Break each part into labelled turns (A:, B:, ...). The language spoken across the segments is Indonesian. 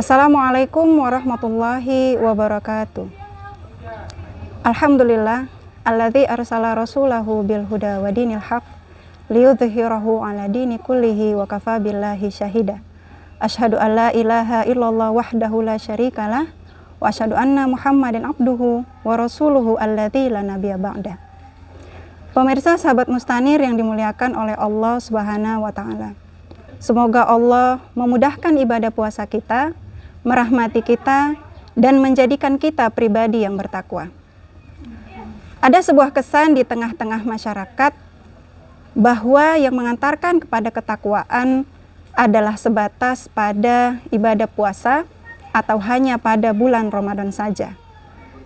A: Assalamualaikum warahmatullahi wabarakatuh. Alhamdulillah alladzi arsala rasulahu bil huda wa dinil haq liyudhhirahu ala dini kullihi wa kafa billahi syahida. Asyhadu an la ilaha illallah wahdahu la syarikalah wa asyhadu anna Muhammadan abduhu wa rasuluhu alladzi la nabiyya ba'da. Pemirsa sahabat Mustanir yang dimuliakan oleh Allah Subhanahu wa taala. Semoga Allah memudahkan ibadah puasa kita, merahmati kita, dan menjadikan kita pribadi yang bertakwa. Ada sebuah kesan di tengah-tengah masyarakat bahwa yang mengantarkan kepada ketakwaan adalah sebatas pada ibadah puasa atau hanya pada bulan Ramadan saja.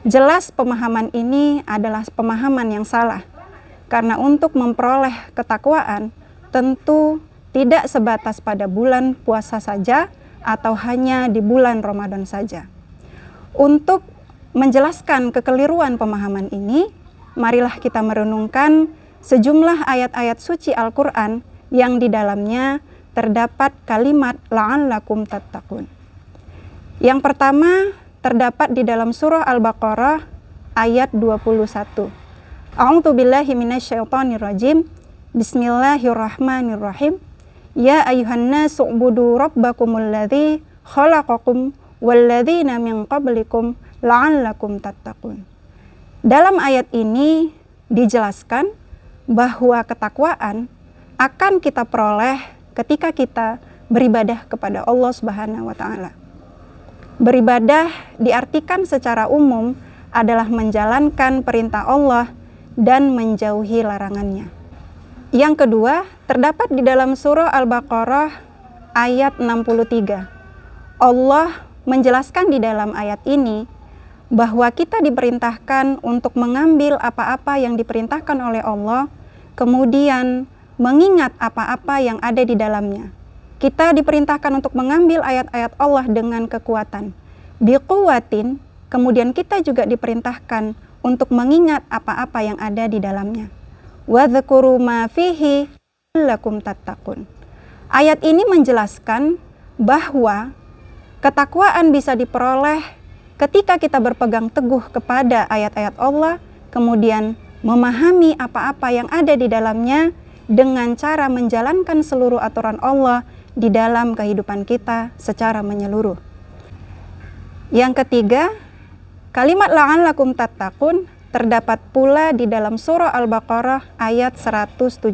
A: Jelas pemahaman ini adalah pemahaman yang salah, karena untuk memperoleh ketakwaan tentu tidak sebatas pada bulan puasa saja atau hanya di bulan Ramadan saja. Untuk menjelaskan kekeliruan pemahaman ini, marilah kita merenungkan sejumlah ayat-ayat suci Al-Quran yang di dalamnya terdapat kalimat la'allakum tattaqun. Yang pertama terdapat di dalam surah Al-Baqarah ayat 21. A'udzu billahi minasyaitonir rajim. Bismillahirrahmanirrahim. Ya ayuhan nasu ubudu rabbakumul ladzi khalaqakum walladzina min qablikum la'allakum tattaqun. Dalam ayat ini dijelaskan bahwa ketakwaan akan kita peroleh ketika kita beribadah kepada Allah Subhanahu wa taala. Beribadah diartikan secara umum adalah menjalankan perintah Allah dan menjauhi larangannya. Yang kedua, terdapat di dalam surah Al-Baqarah ayat 63. Allah menjelaskan di dalam ayat ini bahwa kita diperintahkan untuk mengambil apa-apa yang diperintahkan oleh Allah, kemudian mengingat apa-apa yang ada di dalamnya. Kita diperintahkan untuk mengambil ayat-ayat Allah dengan kekuatan. Biquwatin, kemudian kita juga diperintahkan untuk mengingat apa-apa yang ada di dalamnya. Wadhkuru ma fihi lakum tattaqun. Ayat ini menjelaskan bahwa ketakwaan bisa diperoleh ketika kita berpegang teguh kepada ayat-ayat Allah, kemudian memahami apa-apa yang ada di dalamnya dengan cara menjalankan seluruh aturan Allah di dalam kehidupan kita secara menyeluruh. Yang ketiga, kalimat la'allakum tattaqun terdapat pula di dalam surah Al-Baqarah ayat 179.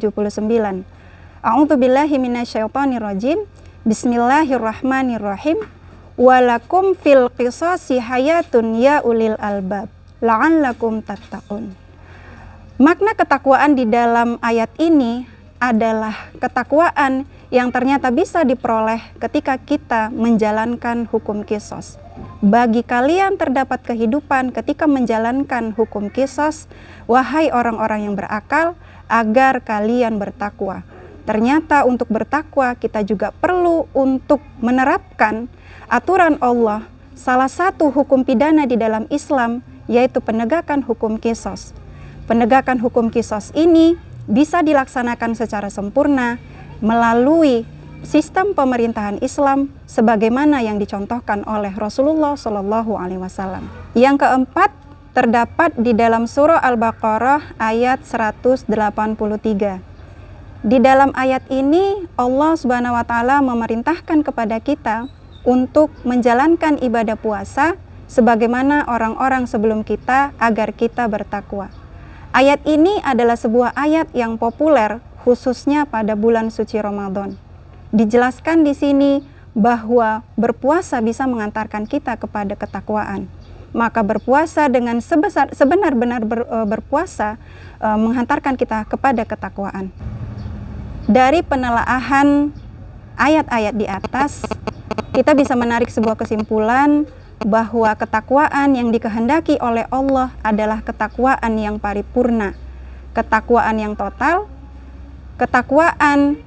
A: A'udzu billahi minasyaitonir rajim. Bismillahirrahmanirrahim. Walakum fil qisasi hayatun ya ulil albab la'allakum tattaqun. Makna ketakwaan di dalam ayat ini adalah ketakwaan yang ternyata bisa diperoleh ketika kita menjalankan hukum qisas. Bagi kalian terdapat kehidupan ketika menjalankan hukum qisas, wahai orang-orang yang berakal, agar kalian bertakwa. Ternyata untuk bertakwa kita juga perlu untuk menerapkan aturan Allah. Salah satu hukum pidana di dalam Islam yaitu penegakan hukum qisas. Penegakan hukum qisas ini bisa dilaksanakan secara sempurna melalui sistem pemerintahan Islam sebagaimana yang dicontohkan oleh Rasulullah Shallallahu Alaihi Wasallam. Yang keempat terdapat di dalam surah Al-Baqarah ayat 183. Di dalam ayat ini Allah Subhanahu Wa Taala memerintahkan kepada kita untuk menjalankan ibadah puasa sebagaimana orang-orang sebelum kita agar kita bertakwa. Ayat ini adalah sebuah ayat yang populer khususnya pada bulan suci Ramadan. Dijelaskan di sini bahwa berpuasa bisa mengantarkan kita kepada ketakwaan. Maka berpuasa dengan sebenar-benar berpuasa menghantarkan kita kepada ketakwaan. Dari penelaahan ayat-ayat di atas, kita bisa menarik sebuah kesimpulan bahwa ketakwaan yang dikehendaki oleh Allah adalah ketakwaan yang paripurna, ketakwaan yang total, ketakwaan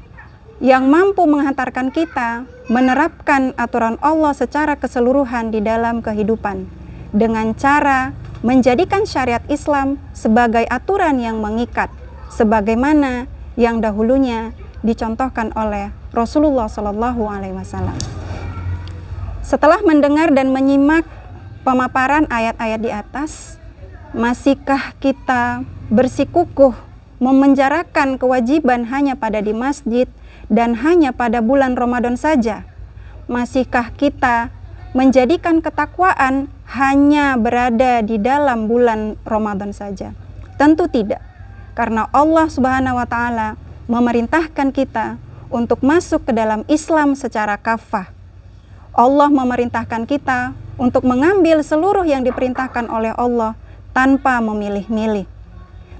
A: yang mampu menghantarkan kita menerapkan aturan Allah secara keseluruhan di dalam kehidupan dengan cara menjadikan syariat Islam sebagai aturan yang mengikat sebagaimana yang dahulunya dicontohkan oleh Rasulullah Shallallahu Alaihi Wasallam. Setelah mendengar dan menyimak pemaparan ayat-ayat di atas, masihkah kita bersikukuh memenjarakan kewajiban hanya pada di masjid dan hanya pada bulan Ramadan saja? Masihkah kita menjadikan ketakwaan hanya berada di dalam bulan Ramadan saja? Tentu tidak, karena Allah Subhanahu wa Ta'ala memerintahkan kita untuk masuk ke dalam Islam secara kafah. Allah memerintahkan kita untuk mengambil seluruh yang diperintahkan oleh Allah tanpa memilih-milih.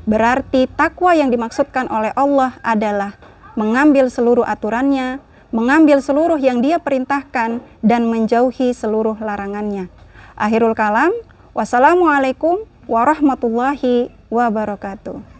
A: Berarti takwa yang dimaksudkan oleh Allah adalah mengambil seluruh aturannya, mengambil seluruh yang Dia perintahkan, dan menjauhi seluruh larangannya. Akhirul kalam, wassalamualaikum warahmatullahi wabarakatuh.